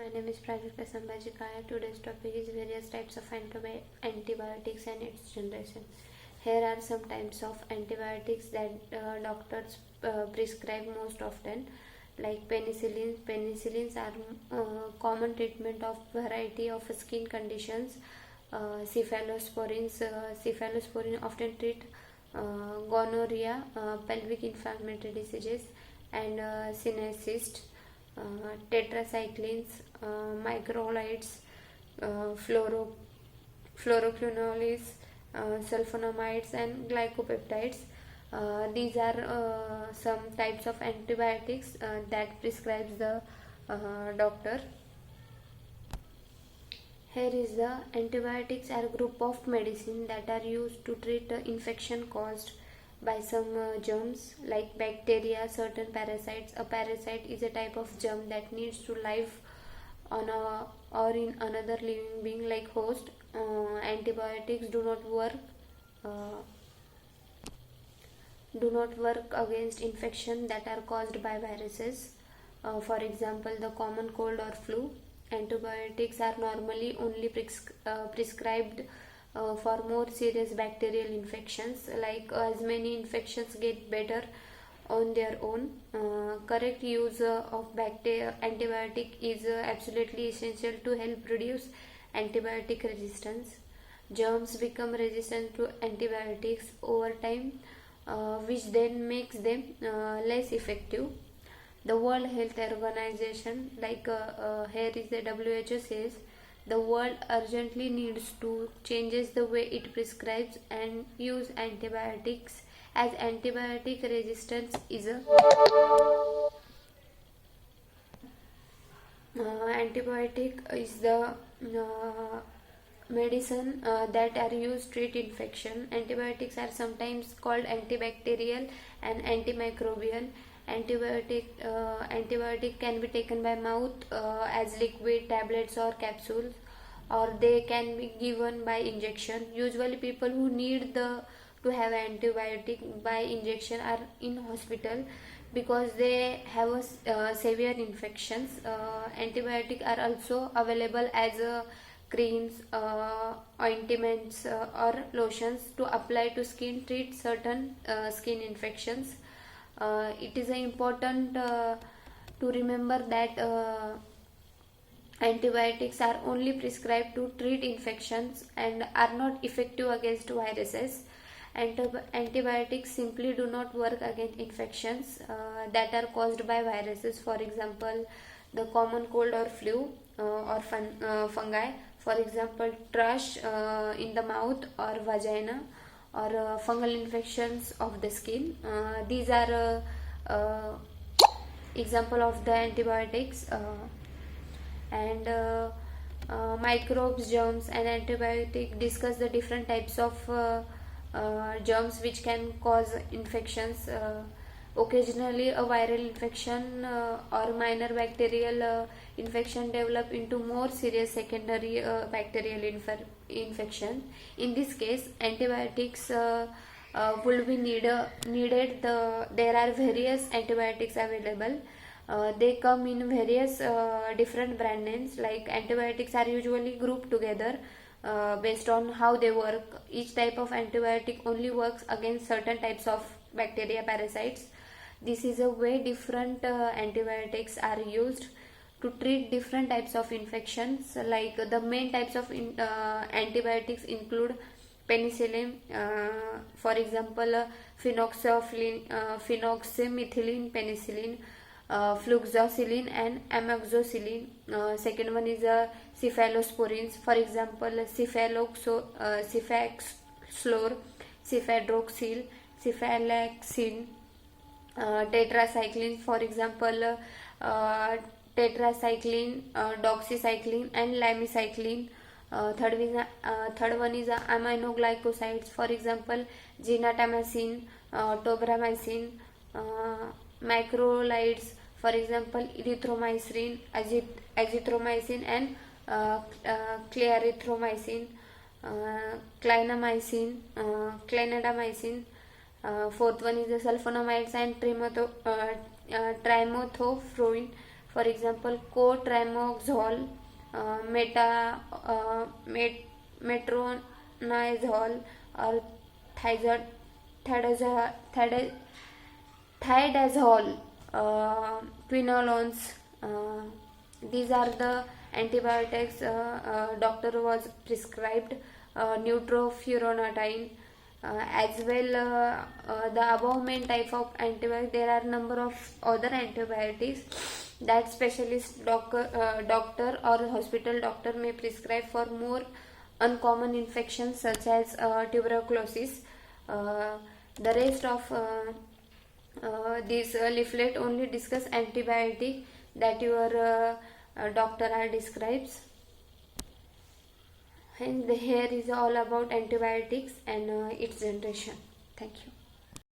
My name is Prajakta Sambhajikaya. Today's topic is various types of antibiotics and its generation. Here are some types of antibiotics that doctors prescribe most often, like penicillin. Penicillins are common treatment of variety of skin conditions. Cephalosporin often treat gonorrhea, pelvic inflammatory diseases, and cystitis. Tetracyclines, microlides, fluoroquinolones, sulfonamides, and glycopeptides. These are some types of antibiotics that prescribes the doctor. Here is the antibiotics are a group of medicine that are used to treat infection caused by some germs like bacteria, certain parasites. A parasite is a type of germ that needs to live on a or in another living being like host. Antibiotics do not work against infection that are caused by viruses. For example, the common cold or flu. Antibiotics are normally only prescribed for more serious bacterial infections, like as many infections get better on their own. Correct use of antibiotic is absolutely essential to help reduce antibiotic resistance. Germs become resistant to antibiotics over time, which then makes them less effective. The World Health Organization, here is the WHO says, the world urgently needs to changes the way it prescribes and use antibiotics, as antibiotic resistance is a antibiotic is the medicine that are used to treat infection. Antibiotics are sometimes called antibacterial and antimicrobial. Antibiotic can be taken by mouth as liquid, tablets, or capsules, or they can be given by injection. Usually people who need to have antibiotic by injection are in hospital because they have severe infections. Antibiotics are also available as creams, ointments, or lotions to apply to skin, treat certain skin infections. It is important to remember that antibiotics are only prescribed to treat infections and are not effective against viruses. Antibiotics simply do not work against infections that are caused by viruses. For example, the common cold or flu or fungi. For example, thrush in the mouth or vagina, or fungal infections of the skin. These are example of the antibiotics. And microbes, germs, and antibiotic discuss the different types of germs which can cause infections. Occasionally a viral infection or minor bacterial infection develop into more serious secondary bacterial infection. In this case, antibiotics will be needed. There are various antibiotics available. They come in various different brand names. Like antibiotics are usually grouped together based on how they work. Each type of antibiotic only works against certain types of bacteria, parasites. This is a way different antibiotics are used to treat different types of infections. Like the main types of antibiotics include penicillin, for example, phenoxymethylene penicillin, fluxacillin, and amoxicillin. Second one is cephalosporins, for example, cefaxlor, cefadroxil, cefalexin. Tetracyclines, for example, tetracycline, doxycycline, and lamicycline. Third one is aminoglycosides, for example, gentamicin, tobramycin. Macrolides, for example, erythromycin, azithromycin, and clarithromycin. Clindamycin, clindamycin. Fourth one is the sulfonamides and trimethoprim. For example, cotrimoxazole, metronidazole, or thiazide, thiazide, quinolones. These are the antibiotics doctor was prescribed. Neutrofurantoin, as well. The above main type of antibiotic, there are number of other antibiotics that specialist doctor or hospital doctor may prescribe for more uncommon infections such as tuberculosis. The rest of this leaflet only discuss antibiotic that your doctor describes. And here is all about antibiotics and its generation. Thank you.